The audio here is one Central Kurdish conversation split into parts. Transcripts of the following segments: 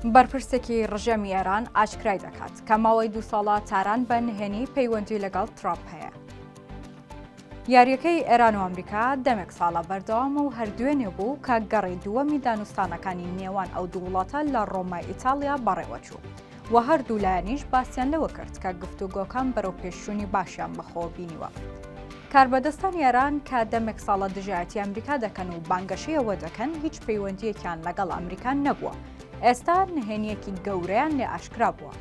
بەرپرسێکی ڕژەمی ئێران ئاشکرای دەکات کە ماوەی 2 ساڵە تاران بە نهێنی پەیوەندی لەگەڵ ترامپ هەیە. یاریەکەی ئێران و ئەمریکا دەمێک ساڵە بەردەوامە و هەردوێنێ بوو کە گەڕی دووەمی دانوستانەکانی نێوان ئەو دوو وڵاتە لە ڕۆمای ئیتالیا بەڕێوەچوو و هەردوو لایەنیش باسییان لەوە کرد کە گفتوگۆکان بەرەو پێشچوونی باشیان بەخۆ بینیوە. کاربەدەستانی ئێران کە دەمێک ساڵە دژایەتی ئەمریکا دەکەن و بانگەشەیەوە دەکەن هیچ پەیوەندیەکیان لەگەڵ ئەمریکا نەبووە. ئێستا نهێنیەکی گەورەیان لێ ئاشکرا بووە.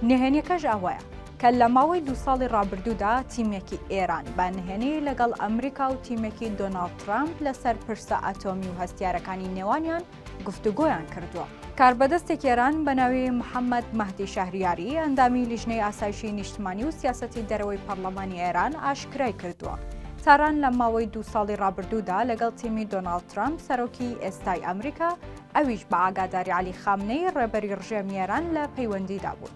نهێنیەکەش ئەوەیە کە لە ماوەی 2 ساڵی ڕابردوودا تیمێکی ئێران بە نهێنی لەگەڵ ئەمریکا و تیمێکی دۆناڵد ترامپ لەسەر پرسە ئەتۆمی و هەستیارەکانی نێوانیان گفتوگۆیان کردووە. کاربەدەستێکی ئێران بە ناوی محەممەد مەهدی شەهریاری ئەندامی لیژنەی ئاسایشی نیشتمانی و سیاسەتی دەرەوەی پەرلەمانی ئێران ئاشکرای کردووە. تاران لە ماوەی 2 ساڵی ڕابردوودا لەگەڵ تیمی دۆناڵد ترامپ سەرۆکی ئێستای ئەمریکا ئەویش بە ئاگاداری عەلی خامنەی ڕێبەری ڕژێمی ئێران لە پەیوەندیدا بوون.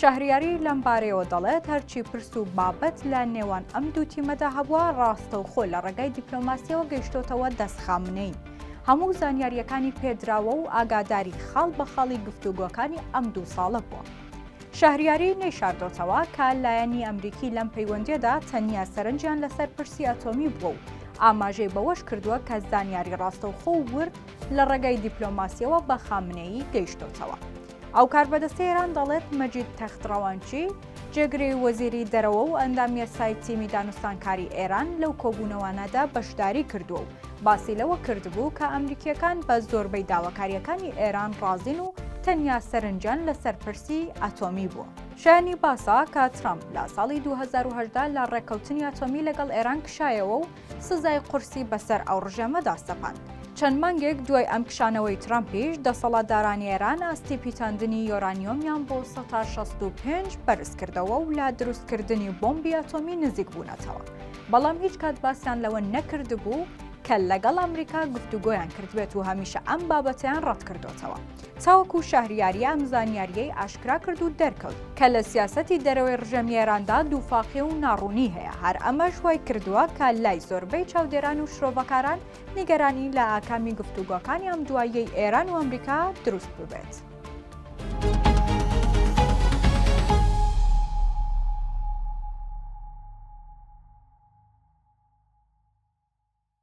شەهریاری لەم بارەیەوە دەڵێت هەرچی پرس و بابەت لە نێوان ئەم دوو تیمەدا هەبووە ڕاستەوخۆ لە ڕێگای دیپلۆماسیەوە گەیشتۆتەوە دەستخامنەی. هەموو زانیاریەکانی پێدراوە و ئاگاداری خاڵ بە خاڵی گفتوگۆکانی ئەم 2 ساڵە بووە. شەهریاری نەیشاردۆتەوە کە لایەنی ئەمریکی لەم پەیوەندیەدا تەنیا سەرنجیان لەسەر پرسی ئەتۆمی بووە و ئاماژەی بەوەش کردووە کە زانیاری ڕاستەوخۆ و ورد لە ڕێگای دیپلۆماسیەوە بە خامنەیی گەیشتۆتەوە. ئەو کاربەدەستەی ئێران دەڵێت مەجید تەختڕەوانچی جێگری وەزیری دەرەوە و ئەندامیە سایتیمی دانوستانکاری ئێران لەو کۆبوونەوانەدا بەشداری کردووە و باسی لەوە کردبوو کە ئەمریکیەکان بە زۆربەی داواکاریەکانی ئێران ڕازین و تەنیا سەرنجیان لەسەر پرسی ئەتۆمی بووە. شایانی باسا کە ترامپ لە ساڵی 2018 لە ڕێکەوتنی ئەتۆمی لەگەڵ ئێران کشایەوە و سزای قورسی بەسەر ئەو ڕژەمەدا سەپاند. چەند مانگێک دوای ئەم کشانەوەی ترامپیش دەسەڵاتدارانی ئێران ئاستی پیتاندنی یۆرانیۆمیان بۆ 165 بەرز کردەوە و لا دروستکردنی بۆمبی ئەتۆمی نزیک بوونەتەوە. بەڵام هیچ کات باسییان لەوە نەکردبوو کە لەگەڵ ئەمریکا گفتوگۆیان کردبێت و هەمیشە ئەم بابەتیان ڕەت کردوتەوە. تاوەکو شەهریاری ئەم زانیاریەی ئاشکرا کرد و دەرکەوت کە لە سیاسەتی دەرەوەی ڕژەمی ئێراندا دووفاقی و ناڕوونی هەیە. هەر ئەمەش وای کردووە کە لای زۆربەی چاودێران و شرۆڤەکاران نیگەرانی لە ئاکامی گفتوگۆکانی ئەم دواییەی ئێران و ئەمریکا دروست ببێت.